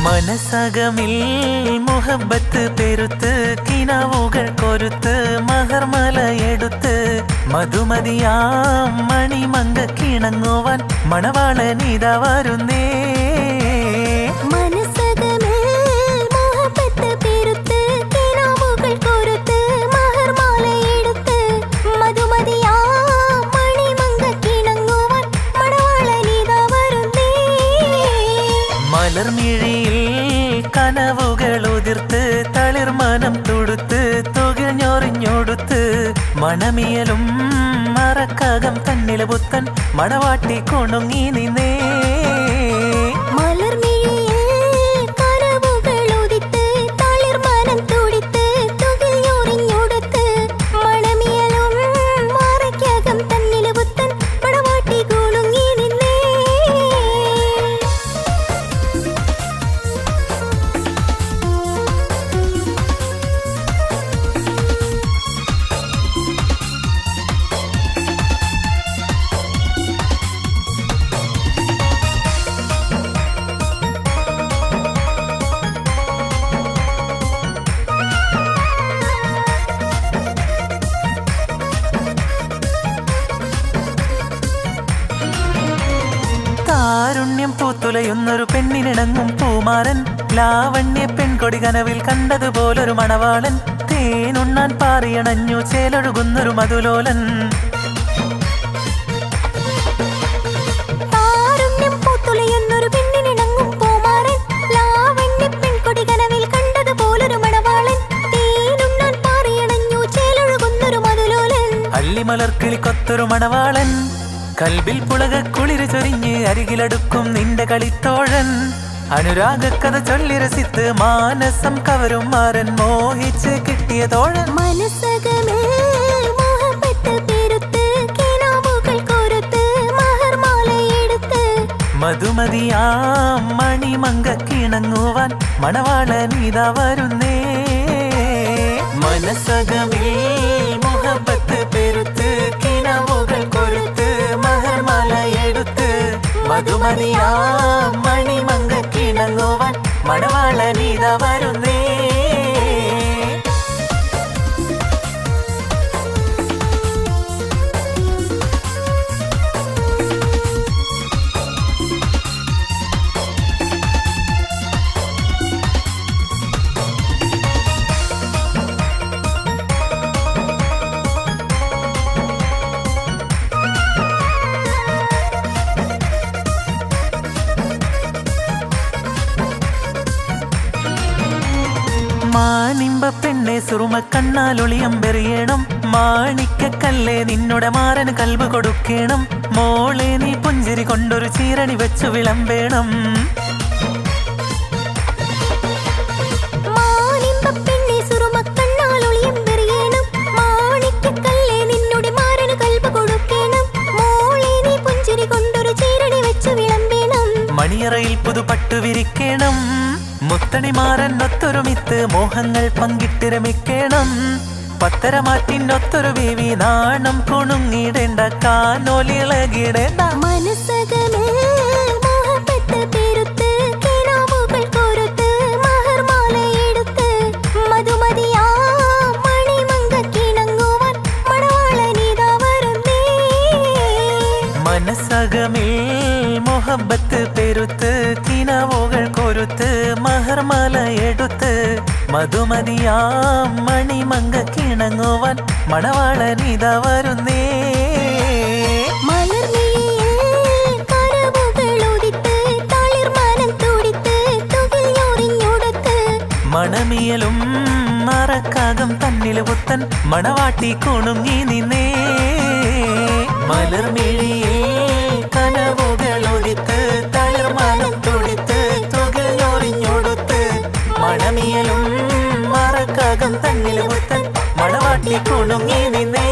മനസകമിൽ മുഹബത്ത് പെരുത്ത് കിനാവുകൾ കൊരുത്ത് മഹർമലയെടുത്ത് മധുമതിയാം മണിമങ്ക കിണങ്ങുവാൻ മണവാളനിതാ വരുന്നേ. മലർമിഴിയിൽ കനവുകൾ ഉതിർത്ത് തളിർമനം തൊടുത്ത് തുകിൽ ഞൊറിഞ്ഞൊടുത്ത് മണമിയലും മറക്കകം തന്നിലെ പുത്തൻ മണവാട്ടി കൊണുങ്ങി നിന്നേ. കാരുണ്യം പൂത്തുലയുന്നൊരു പെണ്ണിനിണങ്ങും പൂമാരൻ ലാവണ്യ പെൺകൊടി കനവിൽ കണ്ടതുപോലൊരു മണവാളൻ തേനുണ്ണാൻ പാറിയണഞ്ഞു ചേലൊഴുകുന്നൊരു മധുലോലൻ. അല്ലിമലർക്കിളിക്കൊത്തൊരു മണവാളൻ കൽബിൽ പുളക കുളിര് ചൊരിഞ്ഞ് അരികിലടുക്കും നിന്റെ കളിത്തോഴൻ അനുരാഗക്കഥ ചൊല്ലി രസിത്ത് മാനസം കവരും മാരൻ മോഹിച്ച് കിട്ടിയ തോഴൻ. മധുമതിയാം മണിമങ്ക കിണങ്ങുവാൻ മണവാളനിതാ വരുന്നേ. മനസകമിൽ മുഹബത്ത് പെരുത്ത് കിനാവുകൾ കൊരുത്ത് മഹർമാലയെടുത്ത് മധുമതിയാം മണിമങ്ക കിണങ്ങുവാൻ മണവാളനിതാ വരുന്നേ. മാനിമ്പ പെണ്ണെ സുറുമ കണ്ണാലൊളിയമ്പെറിയണം മാണിക്കക്കല്ലേ നിന്നുടെ മാരന് കൽബ് കൊടുക്കണം മോളെ നീ പുഞ്ചിരി കൊണ്ടൊരു ചീരണി വെച്ചു വിളമ്പേണം. മണിയറയിൽ പുതുപട്ടു വിരിക്കണം മുത്തണിമാരനൊത്തൊരുമിത്ത് മോഹങ്ങൾ പങ്കിട്ടിരമിക്കണം പത്തരമാറ്റിനൊത്തൊരു ബേവി നാണം കുണുങ്ങിടേണ്ട കാനോലിളകിടേണ്ട. മനസകമിൽ മുഹബത്ത് പെരുത്ത് കിനാവുകൾ കൊരുത്ത് മഹർമലയെടുത്ത് മധുമതിയാം മണിമങ്ക കിണങ്ങുവാൻ മണവാളനിതാ വരുന്നേ. മണമിയലും മറക്കാകം തന്നില് പുത്തൻ മണവാട്ടി കുണുങ്ങി നിന്നേ. മലർമിഴിയിൽ കനവുകൾ ഒതിത്ത് തളിർമാനം തുടിത്ത് തുകിൽ ഞൊറിഞ്ഞൊടുത്ത് മണമിയലും മറക്കാകം തന്നില് പുത്തൻ മണവാട്ടി കുണുങ്ങി നിന്നേ.